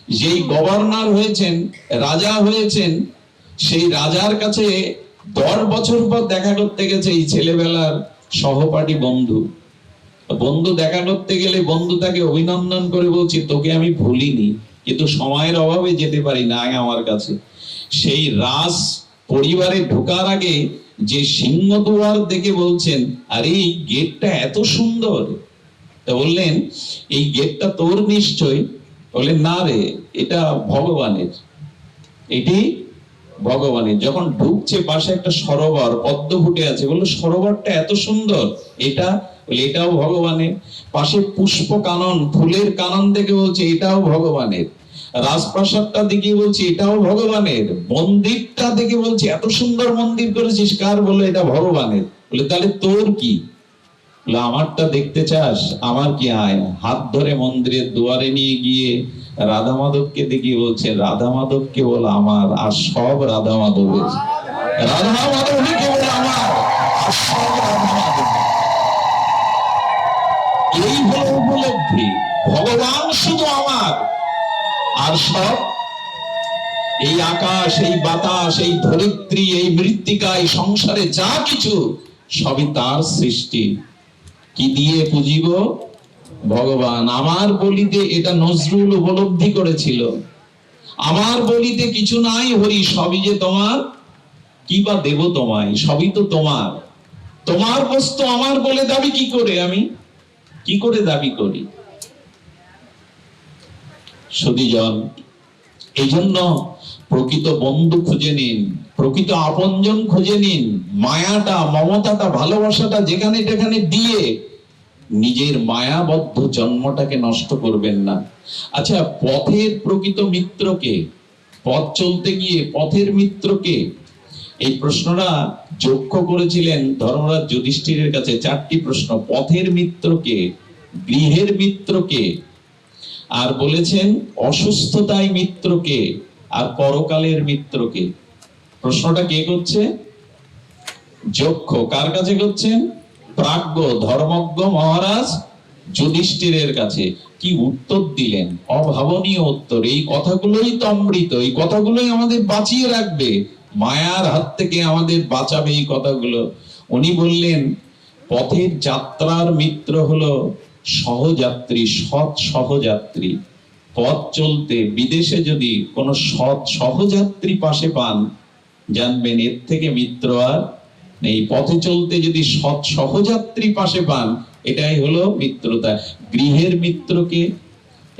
যেই গভর্নর হয়েছেন, রাজা হয়েছেন, সেই রাজার কাছে 10 বছর পর দেখা করতে গেছে এই ছেলেবেলার সহপাঠী বন্ধু। বন্ধু দেখা করতে গেলে বন্ধু তাকে অভিনন্দন করে বলছে, তোকে আমি ভুলিনি, কিন্তু সময়ের অভাবে যেতে পারি না আমার কাছে। সেই রাজ পরিবারে ঢোকার আগে যে সিংহদুয়ার দেখে বলছেন, আরে এই গেটটা এত সুন্দর। তা বললেন, এই গেটটা তোর নিশ্চয়? বললেন, না রে, এটা ভগবানের। এটি ভগবানের। যখন ঢুকছে পাশে একটা সরোবর পদ্ম ফুটে আছে, বললো সরোবরটা এত সুন্দর, এটা? বলে এটাও ভগবানের। পাশে পুষ্প কানন, ফুলের কানন দেখে বলছে এটাও ভগবানের। রাজপ্রাসাদটা দেখে বলছে এটাও ভগবানের। মন্দিরটা দেখে বলছে এত সুন্দর মন্দির করেছিস, কার? বলে এটা ভগবানের। বলে তাহলে তোর কি? বলে আমারটা দেখতে চাস? আমার কি আয়? হাত ধরে মন্দিরের দুয়ারে নিয়ে গিয়ে রাধা মাধবকে দেখিয়ে বলছে, রাধা মাধব কেবল আমার, আর সব রাধা মাধবের। রাধা মাধব কেবল আমার, আর সব রাধা মাধবের। এই হলো উপলব্ধি, ভগবান শুধু আমার, আর সব এই আকাশ, এই বাতাস, এই ধরিত্রী, এই মৃত্তিকা, এই সংসারে যা কিছু সবই তার সৃষ্টি। কি দিয়ে পুজিব? ভগবান। আমার বলিতে, এটা নজরুল উপলব্ধি করেছিল, আমার বলিতে কিছু নাই হরি, সবই যে তোমার, কি বা দেব তোমায়, সবই তো তোমার। তোমার বস্তু আমার বলে দাবি কি করে? আমি কি করে দাবি করি? সুধীজন, এই জন্য প্রকৃত বন্ধু খুঁজে নিন, প্রকৃত আপনজন খুঁজে নিন। মায়াটা, মমতাটা, ভালোবাসাটা যেখানে যেখানে দিয়ে নিজের মায়াবদ্ধ জন্মটাকে নষ্ট করবেন না। আচ্ছা, পথের প্রকৃত মিত্রকে, পথ চলতে গিয়ে পথের মিত্রকে, এই প্রশ্নটা যক্ষ করেছিলেন ধর্মরাজ যুধিষ্ঠিরের কাছে। 4টি প্রশ্ন। পথের মিত্রকে, গৃহের মিত্রকে, আর বলেছেন অসুস্থতায় মিত্রকে, আর পরকালের মিত্রকে। প্রশ্নটা কে করছে? যক্ষ। কার কাছে করছেন? প্রাজ্ঞ ধর্মজ্ঞ মহারাজ যুধিষ্ঠিরের কাছে। কি উত্তর দিলেন! অভাবনীয় উত্তর। এই কথাগুলোই তো অমৃত, এই কথাগুলোই আমাদের বাঁচিয়ে রাখবে, মায়ার হাত থেকে আমাদের বাঁচাবে এই কথাগুলো। উনি বললেন, পথের যাত্রার মিত্র হলো সহযাত্রী, সৎ সহযাত্রী। পথ চলতে বিদেশে যদি কোনো সৎ সহযাত্রী পাশে পান, জানবেন এর থেকে মিত্র আর নেই। পথে চলতে যদি সৎ সহযাত্রী পাশে পান, এটাই হলো মিত্রতা। গৃহের মিত্রকে,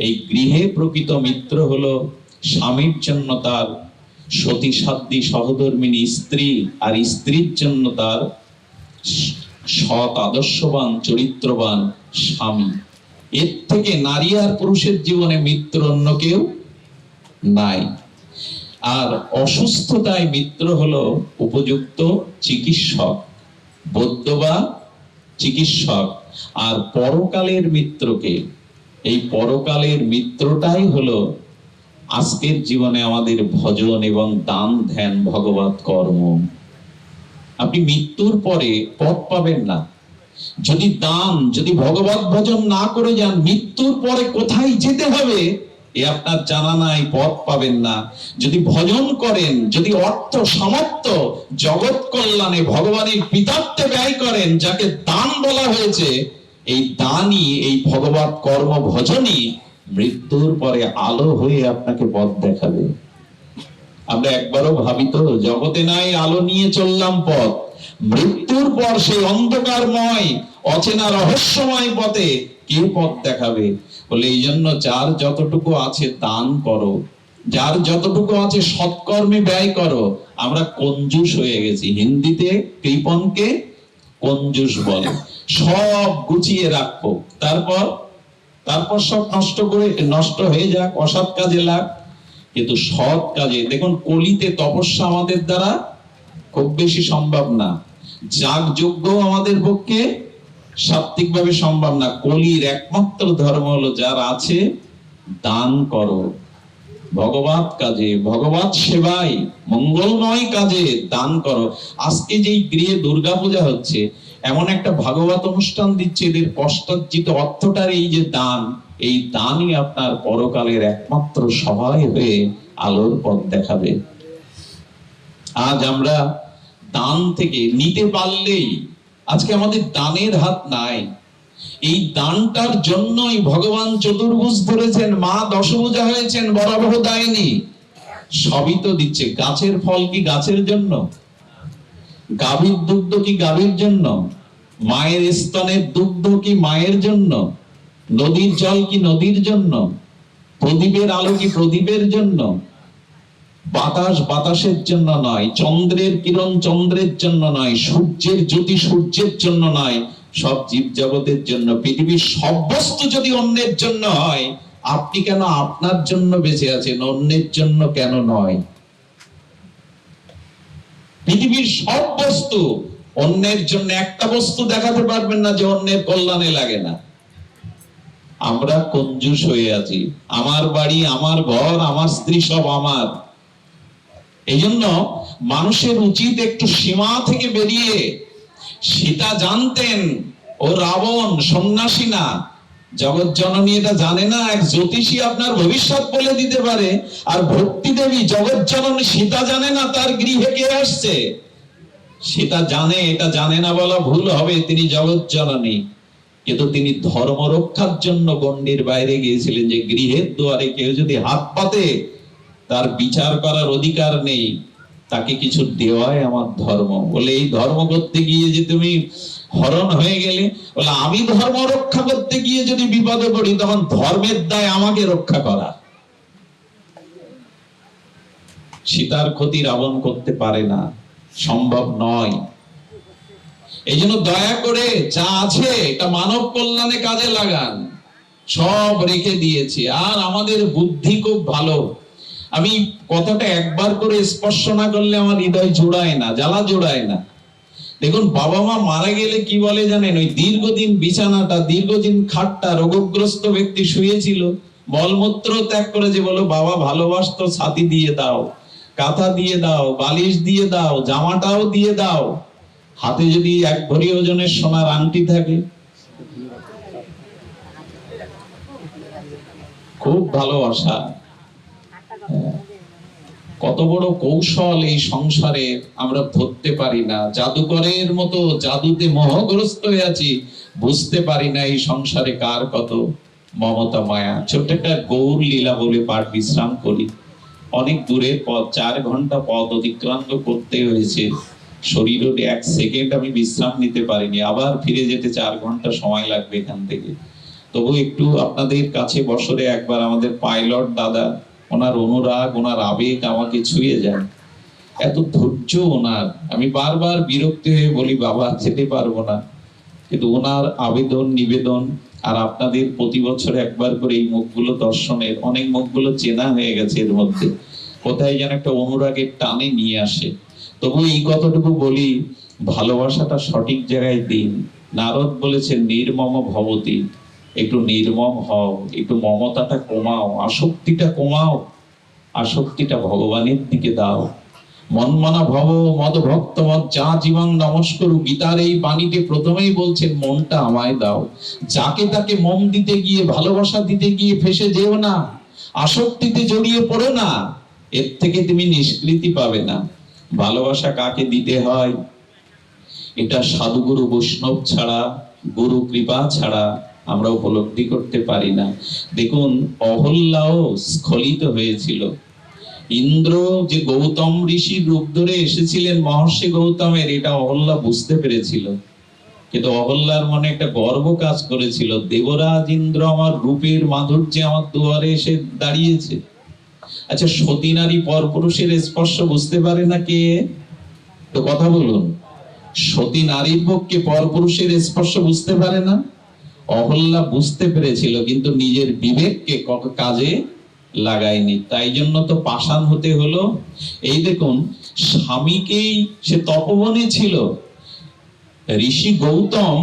এই গৃহে প্রকৃত মিত্র হলো স্বামীর জন্য তার সতী সাধ্বী সহধর্মিণী স্ত্রী, আর স্ত্রীর জন্য তার সৎ আদর্শবান চরিত্রবান স্বামী। এর থেকে নারী আর পুরুষের জীবনে মিত্র অন্য কেউ নাই। আর অসুস্থতায় মিত্র হলো উপযুক্ত চিকিৎসক, বৈদ্য বা চিকিৎসক। আর পরকালের মিত্রকে, এই পরকালের মিত্রটাই হলো আজকের জীবনে আমাদের ভজন এবং দান ধ্যান ভগবত কর্ম। আপনি মৃত্যুর পরে পথ পাবেন না। যদি দান, যদি ভগবত ভজন না করে যান, মৃত্যুর পরে কোথায় যেতে হবে এ আপনার জানা নাই, পথ পাবেন না। যদি ভজন করেন, যদি অর্থ সামর্থ্য জগৎ কল্যাণে ভগবানের পিতার্থে ব্যয় করেন, যাকে দান বলা হয়েছে, এই দানই, এই ভগবত কর্ম ভজনই মৃত্যুর পরে আলো হয়ে আপনাকে পথ দেখাবে। আমরা একবারও ভাবি তো, জগতে নাই আলো নিয়ে চললাম পথ, মৃত্যুর পর সেই অন্ধকারময় অচেনা রহস্যময় পথে কে পথ দেখাবে? বলে এই জন্য যার যতটুকু আছে দান করো, যার যতটুকু আছে সৎকর্মে ব্যয় করো। আমরা কঞ্জুস হয়ে গেছি। হিন্দিতে কৃপণকে কঞ্জুস বলে। সব গুছিয়ে রাখবো, তারপর সব নষ্ট হয়ে যাক, অসৎ কাজে লাগ। কিন্তু সৎ কাজে, দেখুন কলিতে তপস্যা আমাদের দ্বারা খুব বেশি সম্ভব না, যাগযজ্ঞ আমাদের পক্ষে সাত্ত্বিকভাবে সম্ভব না। কলির একমাত্র ধর্ম হলো যার আছে দান করো, ভগবত কাজে, ভগবত সেবায়, মঙ্গলময় কাজে দান করো। আজকে যেই গৃহে দুর্গাপূজা হচ্ছে, এমন একটা ভাগবত অনুষ্ঠান দিচ্ছে, এদের কষ্টার্জিত অর্থটার এই যে দান, এই দানই আপনার পরকালের একমাত্র সহায় হয়ে আলোর পথ দেখাবে। আজ আমরা দান থেকে নিতে পারলেই, আজকে আমাদের দানের হাত নাই। এই দানটার জন্যই ভগবান চতুর্ভুজ ধরেছেন, মা দশভুজা হয়েছেন, বরাবর দায়নি। সবই তো দিচ্ছে। গাছের ফল কি গাছের জন্য? গাভীর দুগ্ধ কি গাভীর জন্য? মায়ের স্তনের দুগ্ধ কি মায়ের জন্য? নদীর জল কি নদীর জন্য? প্রদীপের আলো কি প্রদীপের জন্য? বাতাস বাতাসের জন্য নয়, চন্দ্রের কিরণ চন্দ্রের জন্য নয়, সূর্যের জ্যোতি সূর্যের জন্য নয়, সব জীব জগতের জন্য। পৃথিবীর সব বস্তু যদি অন্যের জন্য হয়, আপনি কেন আপনার জন্য বেঁচে আছেন, অন্যের জন্য কেন নয়? পৃথিবীর সব বস্তু অন্যের জন্য। একটা বস্তু দেখাতে পারবেন না যে অন্যের কল্যাণে লাগে না। আমরা কঞ্জুস হয়ে আছি, আমার বাড়ি, আমার ঘর, আমার স্ত্রী সব আমার। এই জন্য মানুষের উচিত একটু সীমা থেকে বেরিয়ে, সীতা জানতেন ও রাবণ সন্ন্যাসী না, জগৎ জননী এটা জানে না। এক জ্যোতিষী আপনার ভবিষ্যৎ বলে দিতে পারে, আর ভক্তি দেবী জগৎ জননী সীতা জানে না তার গৃহে কে আসছে। সীতা জানে, এটা জানে না বলা ভুল হবে, তিনি জগৎ জননী। কিন্তু তিনি ধর্ম রক্ষার জন্য গণ্ডির বাইরে গিয়েছিলেন, যে গৃহের দুয়ারে কেউ যদি হাত পাতে তার বিচার করার অধিকার নেই, তাকে কিছু দেওয়াই আমার ধর্ম। বলে এই ধর্ম করতে গিয়ে যে তুমি হরণ হয়ে গেলে, বলে আমি ধর্ম রক্ষা করতে গিয়ে যদি বিপদে পড়ি, তখন ধর্মের দায় আমাকে রক্ষা করা। সীতার ক্ষতি রাবণ করতে পারে না, সম্ভব নয়। এই জন্য দয়া করে যা আছে এটা মানব কল্যাণে কাজে লাগান। সব রেখে দিয়েছি। আর আমাদের বুদ্ধি খুব ভালো। আমি কথাটা একবার করে স্পর্শ না করলে আমার হৃদয় জোড়ায় না, জ্বালা জোড়ায় না। দেখুন, বাবা মা মারা গেলে কি বলে জানেন? ওই দীর্ঘদিন বিছানাটা, দীর্ঘদিন খাটটা, রোগগ্রস্ত ব্যক্তি শুয়েছিল, মলমূত্র ত্যাগ করে যে বলো বাবা ভালোবাসতো, ছাতি দিয়ে দাও, কাঁথা দিয়ে দাও, বালিশ দিয়ে দাও, জামাটাও দিয়ে দাও। হাতে যদি 1 ভরি ওজনের সোনার আংটি থাকে, খুব ভালোবাসা। কত বড় কৌশল এই সংসারে আমরা ধরতে পারি না। জাদুকরের মতো জাদুতে মোহগ্রস্ত হয়ে আছি, বুঝতে পারি না এই সংসারে কার কত মমতা মায়া। ছোট্ট একটা গৌর লীলা বলে পাঠ বিশ্রাম করি। অনেক দূরের পথ, 4 ঘন্টা পথ অতিক্রান্ত করতে হয়েছে। শরীরের 1 সেকেন্ড আমি বিশ্রাম নিতে পারিনি, আবার ফিরে যেতে 4 ঘন্টা সময় লাগবে এখান থেকে। তবু একটু আপনাদের কাছে বছরে একবার আমাদের পাইলট দাদা, ওনার অনুরাগ, ওনার আবেগ আমাকে ছুঁয়ে যায়। এত ধৈর্য ওনার, আমি বারবার বিরক্তি হয়ে বলি বাবা যেতে পারবো না, কিন্তু ওনার আবেদন নিবেদন, আর আপনাদের প্রতি বছর একবার করে এই মুখগুলো দর্শনের, অনেক মুখগুলো চেনা হয়ে গেছে এর মধ্যে, কোথায় যেন একটা অনুরাগের টানে নিয়ে আসে। তবু এই কতটুকু বলি, ভালোবাসাটা সঠিক জায়গায় দিন। নারদ বলেছেন নির্মম ভবতি, একটু নির্মম হও, একটু মমতাটা কমাও, আসক্তিটা কমাও, আসক্তিটা ভগবানের দিকে দাও। মনমনা ভব মদ ভক্ত মদ যা জীবন নমস্করু, গীতার এই বাণীতে প্রথমেই বলছেন মনটা আমায় দাও। যাকে তাকে মন দিতে গিয়ে, ভালোবাসা দিতে গিয়ে ফেসে যেও না, আসক্তিতে জড়িয়ে পড়ো না, এর থেকে তুমি নিষ্কৃতি পাবে না। ভালোবাসা কাকে দিতে হয়, এটা সাধুগুরু বৈষ্ণব ছাড়া, গুরু কৃপা ছাড়া আমরা উপলব্ধি করতে পারি না। দেখুন, অহল্যাও স্খলিত হয়েছিল। ইন্দ্র যে গৌতম ঋষির রূপ ধরে এসেছিলেন মহর্ষি গৌতমের, এটা অহল্যা বুঝতে পেরেছিল, কিন্তু অহল্যার মনে একটা গর্ব কাজ করেছিল, দেবরাজ ইন্দ্র আমার রূপের মাধুর্যে আমার দুয়ারে এসে দাঁড়িয়েছে। আচ্ছা, সতী নারী পরপুরুষের স্পর্শ বুঝতে পারে না কে? তো কথা বলুন, সতী নারীর পক্ষে পরপুরুষের স্পর্শ বুঝতে পারে না? অহল্যা বুঝতে পেরেছিল, কিন্তু নিজের বিবেককে কাজে লাগায়নি। তাই জন্য তো পাষাণ হতে হলো। এই দেখুন, স্বামীকেই সে তপবনে ছিল, ঋষি গৌতম,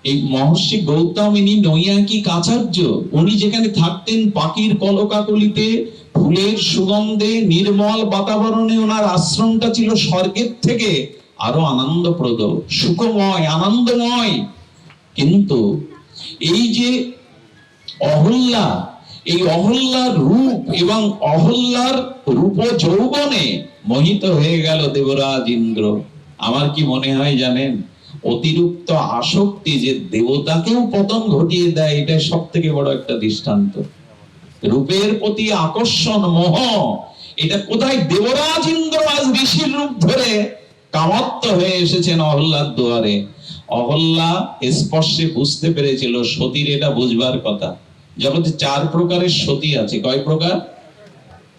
এই মহর্ষি গৌতম, ইনি নৈয়ায়িক আচার্য। উনি যেখানে থাকতেন পাখির কলকাকলিতে, ফুলের সুগন্ধে, নির্মল বাতাবরণে, ওনার আশ্রমটা ছিল স্বর্গের থেকে আরো আনন্দপ্রদ, সুখময়, আনন্দময়। কিন্তু এই যে অহল্যা, এই অহল্যার রূপ এবং অহল্যার রূপ যৌবনে মোহিত হয়ে গেল দেবরাজ ইন্দ্র। আমার কি মনে হয় জানেন, অতিরিক্ত আসক্তি যে দেবতাকেও পতন ঘটিয়ে দেয়, এটা সব থেকে বড় একটা দৃষ্টান্ত। রূপের প্রতি আকর্ষণ, মোহ, এটা কোথায়? দেবরাজ ইন্দ্র আজ ঋষির রূপ ধরে কামত্ব হয়ে এসেছেন অহল্যার দুয়ারে। অহল্যা স্পর্শে বুঝতে পেরেছিল, সতীর এটা বুঝবার কথা। জগতে 4 প্রকারের সতী আছে। কয় প্রকার?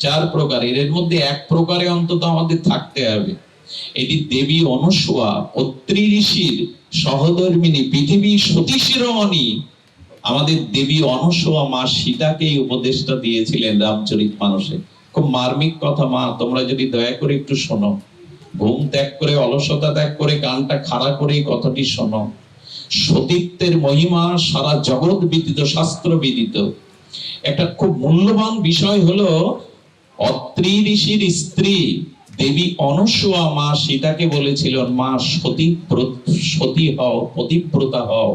4 প্রকার। এর মধ্যে 1 প্রকারে অন্তত আমাদের থাকতে হবে। এটি দেবী অনুসূয়া, অত্রি ঋষির সহধর্মিনী, পৃথিবী সতী শিরোমণি। আমাদের দেবী অনুসূয়া মা সীতাকে এই উপদেশটা দিয়েছিলেন রামচরিতমানসে। খুব মার্মিক কথা মা, তোমরা যদি দয়া করে একটু শোনো, ঘুম ত্যাগ করে, অলসতা ত্যাগ করে, কানটা খাড়া করে এই কথাটি শোনো। সতীত্বের মহিমা সারা জগৎ বিদিত, শাস্ত্র বিদিত। একটা খুব মূল্যবান বিষয় হলো, অত্রি ঋষির স্ত্রী দেবী অনুসূয়া মা সীতাকে বলেছিলেন, মা সতী হও, পতিব্রতা হও।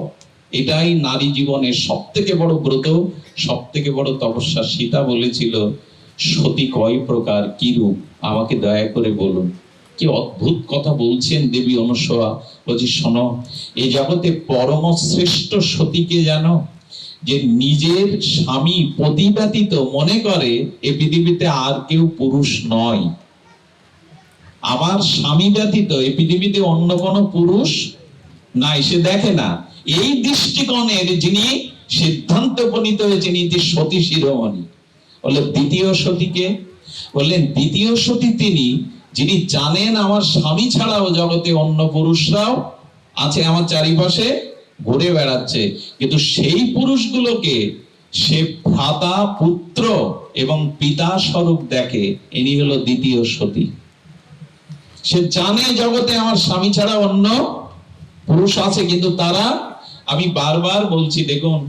এটাই নারী জীবনের সব থেকে বড় ব্রত, সব থেকে বড় তপস্যা। সীতা বলেছিল, সতী কয় প্রকার, কি রূপ, আমাকে দয়া করে বলুন। কি অদ্ভুত কথা বলছেন দেবী অনুসূয়া। বলছি শোনো, এই জগতে পরম শ্রেষ্ঠ সতীকে জানো? যে নিজের স্বামী পতি ব্যতীত মনে করে এই পৃথিবীতে আর কেউ পুরুষ নয়। আমার স্বামী ব্যতীত এই পৃথিবীতে অন্য কোনো পুরুষ নাই, সে দেখে না। এই দৃষ্টিকোণের যিনি সিদ্ধান্ত উপনীত হয়েছেন, ইতি সতী শিরোমণি। বললেন দ্বিতীয় সতীকে? বললেন দ্বিতীয় সতী তিনি যিনি জানেন আমার স্বামী ছাড়াও জগতে অন্য পুরুষরাও আছে, আমার চারিপাশে ঘুরে বেড়াচ্ছে, কিন্তু সেই পুরুষগুলোকে সে ভ্রাতা, পুত্র এবং পিতা স্বরূপ দেখে। ইনি হলো দ্বিতীয় সতী। সে জানে জগতে আমার স্বামী ছাড়া অন্য পুরুষ আছে, কিন্তু তারা, আমি বারবার বলছি, দেখুন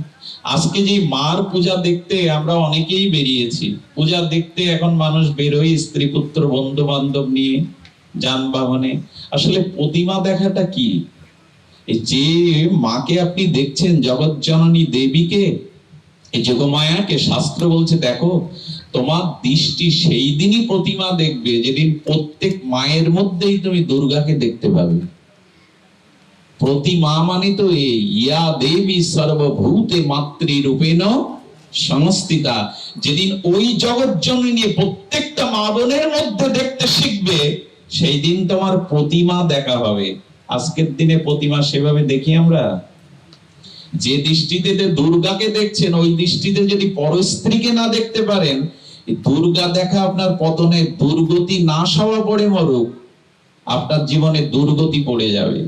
আজকে যে মার পূজা দেখতে আমরা অনেকেই বেরিয়েছি, পূজা দেখতে এখন মানুষ বেরোয় স্ত্রী পুত্র বন্ধু বান্ধব নিয়ে যানবাহনে। আসলে প্রতিমা দেখাটা কি? যে মাকে আপনি দেখছেন, জগৎ জননী দেবীকে, এই যোগমায়াকে, শাস্ত্র বলছে দেখো তোমার দৃষ্টি সেই দিনই প্রতিমা দেখবে যেদিন প্রত্যেক মায়ের মধ্যেই তুমি দুর্গাকে দেখতে পাবে। প্রতিমা মানে তো এই ইয়া দেবী সর্বভূতে মাতৃরূপেণ সংস্থিতা। যেদিন ওই জগৎ জননী প্রত্যেকটা মা বোনের মধ্যে দেখতে শিখবে, সেই দিন তোমার প্রতিমা দেখা হবে। আজকের দিনে প্রতিমা সেভাবে দেখি আমরা? যে দৃষ্টিতে দুর্গাকে দেখছেন, ওই দৃষ্টিতে যদি পরস্ত্রীকে না দেখতে পারেন, দুর্গা দেখা আপনার পতনে, দুর্গতি না সওয়া পড়ে মরুক, আপনার জীবনে দুর্গতি পড়ে যাবে।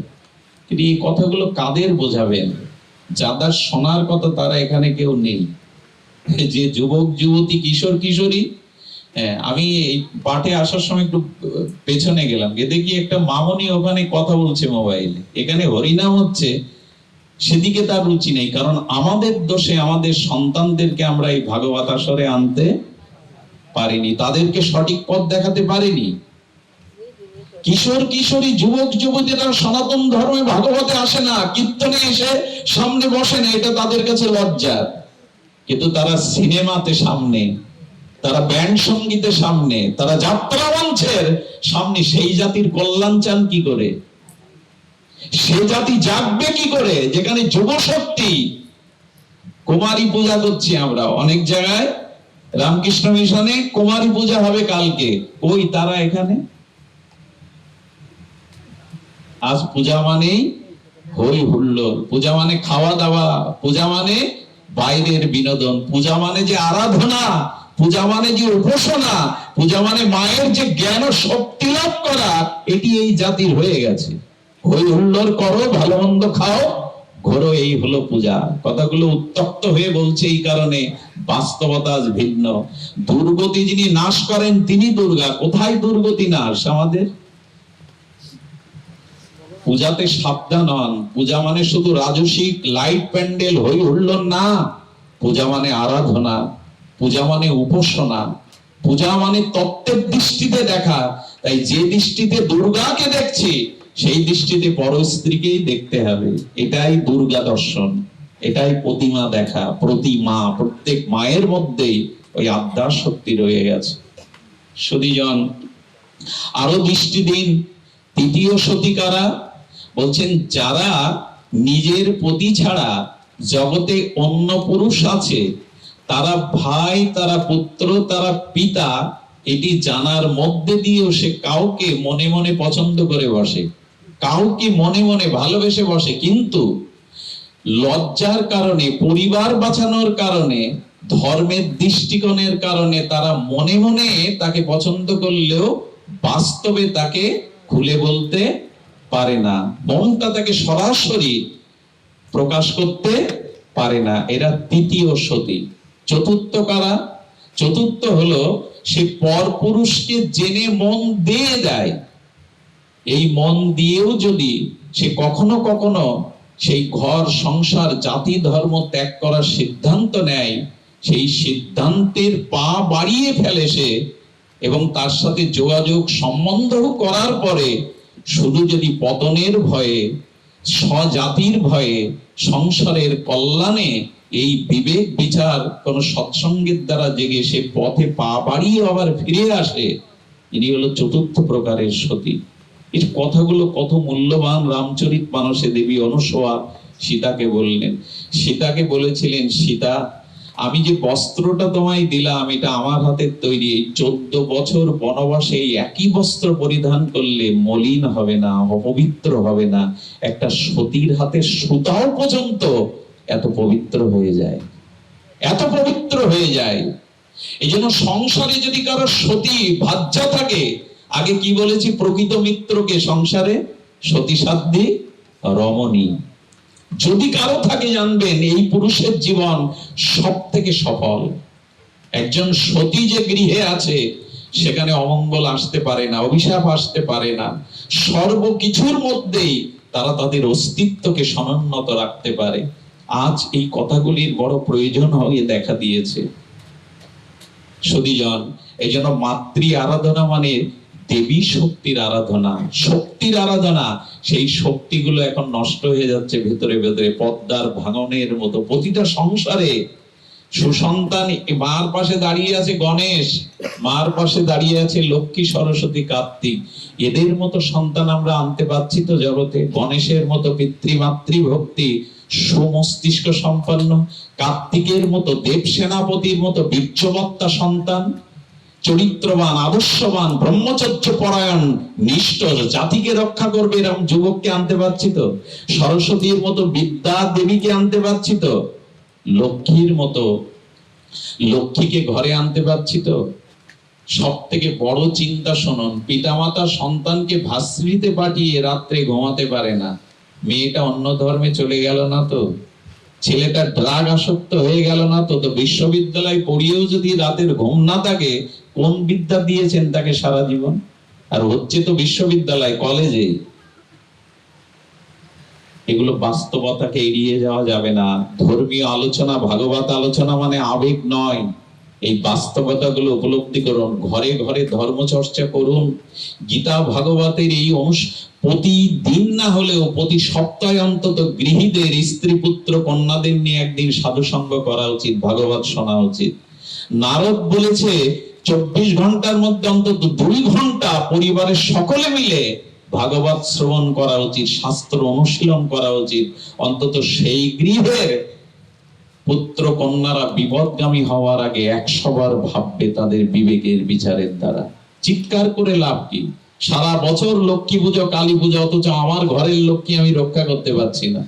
কিন্তু এই কথাগুলো কাদের বোঝাবেন? যাদের শোনার কথা তারা এখানে কেউ নেই। যে যুবক যুবতী, কিশোর কিশোরী, আমি এই পাঠে আসার সময় একটু পেছনে গেলাম, গিয়ে দেখি একটা মামনি ওখানে কথা বলছে মোবাইলে, এখানে হরিনাম হচ্ছে, সেদিকে তার রুচি নেই। কারণ আমাদের দোষে আমাদের সন্তানদেরকে আমরা এই ভাগবত আসরে আনতে পারিনি, তাদেরকে সঠিক পথ দেখাতে পারিনি। কিশোর কিশোরী, যুবক যুবতীরা সনাতন ধর্মে ভাগবতে আসে না, কীর্তনে এসে সামনে বসে না, এটা তাদের কাছে লজ্জার। কিন্তু তারা সিনেমাতে সামনে, তারা ব্যান্ড সঙ্গীতের সামনে, তারা যাত্রা মঞ্চের সামনে। সেই জাতির কল্যাণ চান কি করে? সে জাতি জাগবে কি করে যেখানে যুব শক্তি? কুমারী পূজা করছি আমরা অনেক জায়গায়, রামকৃষ্ণ মিশনে কুমারী পূজা হবে কালকে, ওই তারা এখানে। আজ পূজা মানেই হই হুল্লোড়, পূজা মানে খাওয়া দাওয়া, পূজা মানে বাইরের বিনোদন, পূজা মানে যে আরাধনা, পূজা মানে যে উপাসনা, পূজা মানে মায়ের যে জ্ঞান ও শক্তি লাভ করা, এটি এই জাতির হয়ে গেছে। হই হুল্লোড় করো, ভালো মন্দ খাও, ঘোরো, এই হলো পূজা। কথাগুলো উত্তপ্ত হয়ে বলছে এই কারণে, বাস্তবতা আজ ভিন্ন। দুর্গতি যিনি নাশ করেন তিনি দুর্গা। কোথায় দুর্গতি নাশ আমাদের? পূজাতে সাবধান হন। পূজা মানে শুধু রাজসিক লাইট প্যান্ডেল হই হুল্লোড় না, পূজা মানে আরাধনা, পূজা মানে উপাসনা, পূজা মানে তত্ত্বের দৃষ্টিতে দেখা। তাই যে দৃষ্টিতে দুর্গাকে দেখছি, সেই দৃষ্টিতে পরস্ত্রীকেই দেখতে হবে। এটাই দুর্গা দর্শন, এটাই প্রতিমা দেখা। প্রতিমা, প্রত্যেক মায়ের মধ্যেই ওই আদ্যা শক্তি রয়ে গেছে। সুধীজন, আরো দৃষ্টি দিন। তৃতীয় সতী কারা? বলছেন যারা নিজের পতি ছাড়া জগতে অন্য পুরুষ আছে, তারা ভাই, তারা পুত্র, তারা পিতা, এটি জানার মধ্যে দিয়েও সে কাউকে মনে মনে পছন্দ করে বসে, কাউকে মনে মনে ভালোবেসে বসে, কিন্তু লজ্জার কারণে, পরিবার বাঁচানোর কারণে, ধর্মের দৃষ্টিকোণের কারণে তারা মনে মনে তাকে পছন্দ করলেও বাস্তবে তাকে খুলে বলতে পারে না, মনটা তাকে সরাসরি প্রকাশ করতে পারে না। এরা তৃতীয় সতী। চতুর্থ কারা? চতুর্থ হলো সে পরপুরুষকে জেনে মন দিয়ে দেয়। এই মন দিয়েও যদি সে কখনো কখনো সেই ঘর সংসার জাতি ধর্ম ত্যাগ করার সিদ্ধান্ত নেয়, সেই সিদ্ধান্তের পা বাড়িয়ে ফেলে সে, এবং তার সাথে যোগাযোগ সম্বন্ধ করার পরে শুধু যদি পতনের ভয়ে, স্বজাতির ভয়ে, সংসারের কল্যাণে এই বিবেক বিচার কোন সৎসঙ্গের দ্বারা জেগে সে পথে পা বাড়িয়ে আবার ফিরে আসে, ইনি হলো চতুর্থ প্রকারের সতী। এই কথাগুলো কত মূল্যবান। রামচরিত মানসে দেবী অনুসূয়া সীতাকে বললেন, সীতাকে বলেছিলেন, সীতা, আমি যে বস্ত্রটা তোমায় দিলাম এটা আমার হাতের তৈরি। 14 বছর বনবাসে এই একই বস্ত্র পরিধান করলে মলিন হবে না, অপবিত্র হবে না। একটা সতীর হাতে সুতাও পর্যন্ত এত পবিত্র হয়ে যায়, এত পবিত্র হয়ে যায়। এই জন্য সংসারে যদি কারো সতী ভাজ্যা থাকে, আগে কি বলেছি, প্রকৃত মিত্রকে সংসারে সতী সাধ্যী রমণী যদি কারো থাকে, জানবেন এই পুরুষের জীবন সব থেকে সফল। একজন সতী যে গৃহে আছে, সেখানে অমঙ্গল আসতে পারে না, অভিশাপ আসতে পারে না। সর্বকিছুর মধ্যেই তারা তাদের অস্তিত্বকে সমুন্নত রাখতে পারে। আজ এই কথাগুলির বড় প্রয়োজন হয়ে দেখা দিয়েছে। সুধীজন, এই জন্য মাতৃ আরাধনা মানে দেবী শক্তির আরাধনা, শক্তির আরাধনা। সেই শক্তিগুলো এখন নষ্ট হয়ে যাচ্ছে ভেতরে ভেতরে, পদ্মার ভাঙনের মতো। প্রতিটা সংসারে সুসন্তান, মার পাশে দাঁড়িয়ে আছে গণেশ, মার পাশে দাঁড়িয়ে আছে লক্ষ্মী, সরস্বতী, কার্তিক। এদের মতো সন্তান আমরা আনতে পারছি তো জগতে? গণেশের মতো পিতৃমাতৃ ভক্তি, সুমস্তিষ্ক সম্পন্ন, কার্তিকের মতো দেব সেনাপতির মতো বীর্যবত্তা সন্তান, চরিত্রবান, আদর্শবান, ব্রহ্মচর্য পরায়ণ, নিষ্ঠ, জাতিকে রক্ষা করবে এরকম যুবককে আনতে পারছি তো? সরস্বতীর মতো বিদ্যা দেবীকে আনতে পারছি তো? লক্ষ্মীর মতো লক্ষ্মীকে ঘরে আনতে পারছি তো? সব থেকে বড় চিন্তা শুনুন, পিতামাতা সন্তানকে ভাস্ত্রীতে পাঠিয়ে রাত্রে ঘুমাতে পারে না। মেয়েটা অন্য ধর্মে চলে গেল না তো? ছেলেটা ড্রাগ আসক্ত হয়ে গেল না তো? তো বিশ্ববিদ্যালয় পড়িয়েও যদি রাতের ঘুম না থাকে, কোন বিদ্যা দিয়েছেন তাকে সারা জীবন? আর হচ্ছে তো বিশ্ববিদ্যালয়, কলেজে। এগুলো বাস্তবতাকে এড়িয়ে যাওয়া যাবে না। ধর্মীয় আলোচনা, ভাগবত আলোচনা মানে আবেগ নয়। এই বাস্তবতাগুলো উপলব্ধি করুন, ঘরে ঘরে ধর্ম চর্চা করুন। গীতা ভাগবতের এই প্রতিদিন না হলেও প্রতি সপ্তাহে অন্তত গৃহীদের স্ত্রী পুত্র কন্যাদের নিয়ে একদিন সাধু সঙ্গ করা উচিত, ভাগবত শোনা উচিত। নারদ বলেছে 24 ঘন্টার মধ্যে অন্তত 2 ঘন্টা পরিবারের সকলে মিলে ভাগবত শ্রবণ করা উচিত, শাস্ত্র অনুশীলন করা উচিত। অন্তত সেই গৃহের পুত্র কন্যারা বিপদগামী হওয়ার আগে 100 বার ভাববে তাদের বিবেকের বিচারের দ্বারা। চিৎকার করে লাভ কি? সারা বছর লক্ষ্মী পুজো, কালী পুজো, অথচ আমার ঘরের লক্ষ্মী আমি রক্ষা করতে পারছি না,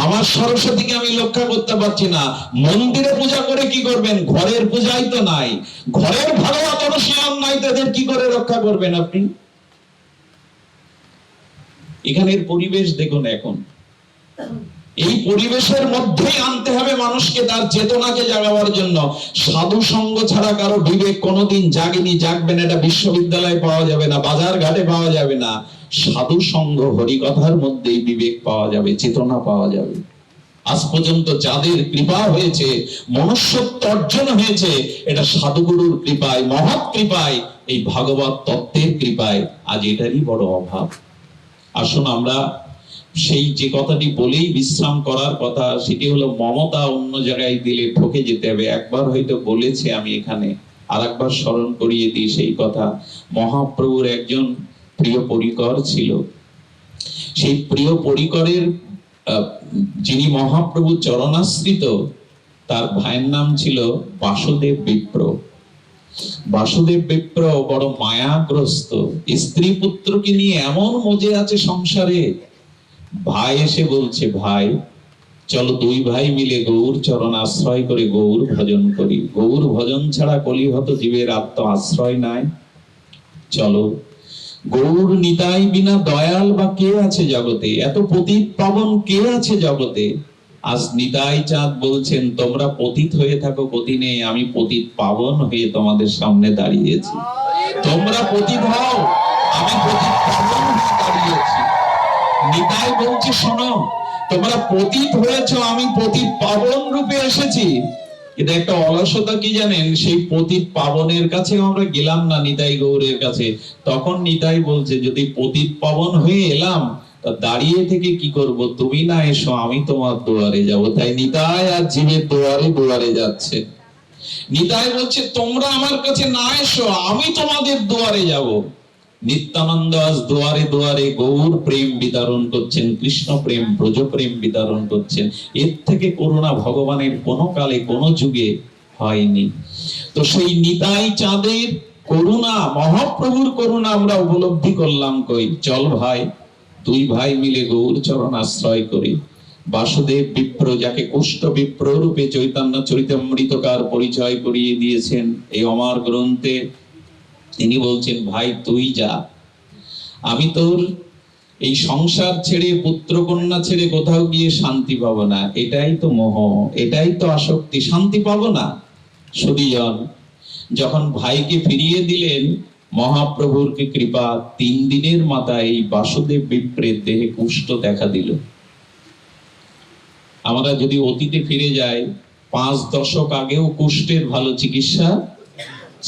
আমার সরস্বতীকে আমি রক্ষা করতে পারছি না। মন্দিরে পূজা করে কি করবেন? ঘরের পূজাই তো নাই, ঘরের ভাগবত অনুশীলন নাই, তাদের কি করে রক্ষা করবেন আপনি? এখানের পরিবেশ দেখুন। এখন এই পরিবেশের মধ্যেই আনতে হবে মানুষকে, তার চেতনাকে জাগাবার জন্য। সাধু সঙ্গ ছাড়া কারো বিবেক কোনোদিন জাগেনি, জাগবে না। এটা বিশ্ববিদ্যালয়ে পাওয়া যাবে না, বাজার ঘাটে পাওয়া যাবে না। সাধু সঙ্গ, হরিকথার মধ্যেই বিবেক পাওয়া যাবে, চেতনা পাওয়া যাবে। আজ পর্যন্ত যাদের কৃপা হয়েছে, মনুষ্যত্ব অর্জন হয়েছে, এটা সাধুগুরুর কৃপায়, মহৎ কৃপায়, এই ভাগবত তত্ত্বের কৃপায়। আজ এটারই বড় অভাব। আসুন আমরা সেই যে কথাটি বলেই বিশ্রাম করার কথা, সেটি হলো মমতা অন্য জায়গায় দিলে ঠকে যেতে হবে। একবার হয়তো বলেছে আমি এখানে, আর একবার স্মরণ করিয়ে দিই সেই কথা। মহাপ্রভুর একজন প্রিয় পরিকর ছিল। সেই প্রিয় পরিকরের যিনি মহাপ্রভু চরণাশ্রিত, তার ভাইয়ের নাম ছিল বাসুদেব বিপ্র। বাসুদেব বিপ্র বড় মায়াগ্রস্ত, স্ত্রী পুত্রকে নিয়ে এমন মজে আছে সংসারে। ভাই এসে বলছে, ভাই চলো দুই ভাই মিলে গৌর চরণ আশ্রয় করে গৌর ভজন করি। গৌর ভজন ছাড়া কলিহত জীবের আত্ম আশ্রয় নাই। চলো, গৌর নিতাই বিনা দয়াল বা কে আছে জগতে, এত পতিত পাবন কে আছে জগতে। আজ নিতাই চাঁদ বলছেন, তোমরা পতিত হয়ে থাকো কদিনে, আমি পতিত পাবন হয়ে তোমাদের সামনে দাঁড়িয়েছি। তোমরা পতিত হও, আমি পতিত পাবন হয়ে দাঁড়িয়েছি। নিতাই বলছে, শোনো, তোমরা পতিত হয়েছো, আমি পতিত পাবন রূপে এসেছি। কিন্তু একটা অলসতা কি জানেন, সেই পতিত পাবনের কাছে আমরা গেলাম না, নিতাই গৌরের কাছে। তখন নিতাই বলছে, যদি পতিত পাবন হয়ে এলাম, তা দাঁড়িয়ে থেকে কি করব, তুমি না এসো আমি তোমার দুয়ারে যাব। তাই নিতাই আর জীবের দুয়ারে দুয়ারে যাচ্ছে। নিতাই বলছে, তোমরা আমার কাছে না এসো, আমি তোমাদের দুয়ারে যাব। নিত্যানন্দ আজ দুয়ারে দুয়ারে গৌর প্রেম বিতরণ করছেন, কৃষ্ণ প্রেম, ব্রজ প্রেম বিতরণ করছেন। এর থেকে করুণা ভগবানের কোনো কালে কোনো যুগে হয়নি। তো সেই নিতাই চাঁদের করুণা, মহাপ্রভুর করুণা আমরা উপলব্ধি করলাম কই। চল ভাই, দুই ভাই মিলে গৌর চরণ আশ্রয় করি। বাসুদেব বিপ্র, যাকে কুষ্ঠ বিপ্র রূপে চৈতন্য চরিতামৃতকার পরিচয় করিয়ে দিয়েছেন এই অমর গ্রন্থে, তিনি বলছেন, ভাই তুই যা, আমি তোর এই সংসার ছেড়ে, পুত্র কন্যা ছেড়ে কোথাও গিয়ে শান্তি পাবো না। এটাই তো মোহ, এটাই তো আসক্তি, শান্তি পাবো না। সুধীজন যখন ভাইকে ফিরিয়ে দিলেন, মহাপ্রভুর কি কৃপা, 3 দিনের মাথায় এই বাসুদেব বিপ্রের দেহে কুষ্ঠ দেখা দিল। আমরা যদি অতীতে ফিরে যাই, 5 দশক আগেও কুষ্ঠের ভালো চিকিৎসা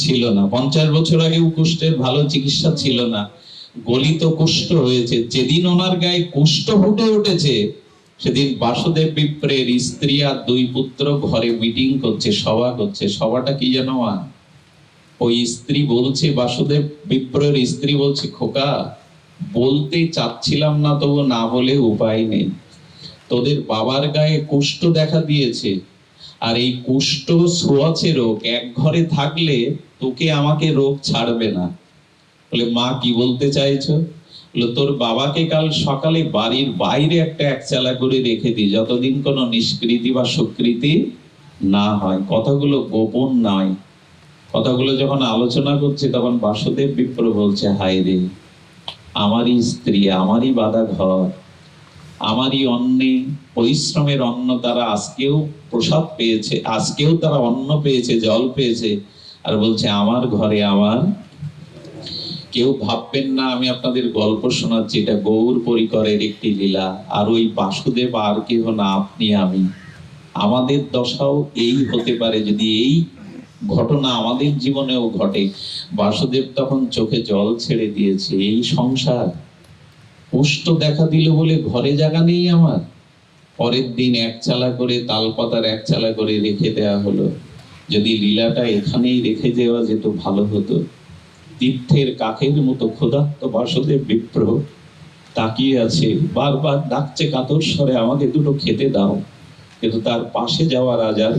ছিল না। 50 বছর আগেও কুষ্ঠের ভালো চিকিৎসা ছিল না। গলিত কুষ্ঠ হয়েছে। যেদিন ওনার গায়ে কুষ্ঠ ফুটে উঠেছে, সেদিন বাসুদেব বিপ্রের স্ত্রী আর 2 পুত্র ঘরে মিটিং করছে, সভা করছে। সভাটা কি জানো? ওই স্ত্রী বলছে, বাসুদেব বিপ্রের স্ত্রী বলছে, খোকা, বলতে চাচ্ছিলাম না, তবু না বলে উপায় নেই। তোদের বাবার গায়ে কুষ্ঠ দেখা দিয়েছে, আর এই কুষ্ঠ ছোঁয়াচে রোগ, এক ঘরে থাকলে তোকে আমাকে রোগ ছাড়বে না। বলে, মা কি বলতে চাইছো? বলে, তোর বাবাকে কাল সকালে বাড়ির বাইরে একটা একচালা করে রেখে দি, যতদিন কোনো নিষ্কৃতি বা স্বীকৃতি না হয়। কথাগুলো গোপন নয়। কথাগুলো যখন আলোচনা করছে, তখন বাসুদেব বিপ্র বলছে, হায় রে, আমারই স্ত্রী, আমারই বাঁধা ঘর, আমারই অন্নে পরিশ্রমের অন্ন তারা আজকেও প্রসাদ পেয়েছে, আজকেও তারা অন্ন পেয়েছে, জল পেয়েছে, আর বলছে আমার ঘরে আমার। কেউ ভাববেন না আমি আপনাদের গল্প শোনাচ্ছি, এটা গৌর পরিকরের একটি লীলা। আর ওই বাসুদেব আর কেহ না, আপনি আমি। আমাদের দশাও এই হতে পারে যদি এই ঘটনা আমাদের জীবনেও ঘটে। বাসুদেব তখন চোখে জল ছেড়ে দিয়েছে। এই সংসার, কুষ্ঠ দেখা দিল বলে ঘরে জায়গা নেই আমার। পরের দিন একচালা করে, তালপাতার একচালা করে রেখে দেওয়া হলো। যদি লীলাটা এখানেই রেখে দেওয়া যেত ভালো হতো। তীর্থের কাকের মতো ক্ষুধার্ত বাসুদেব বিপ্র তাকিয়ে আছে, বারবার ডাকছে কাতর স্বরে, আমাকে দুটো খেতে দাও। কিন্তু তার পাশে যাওয়ার আজ আর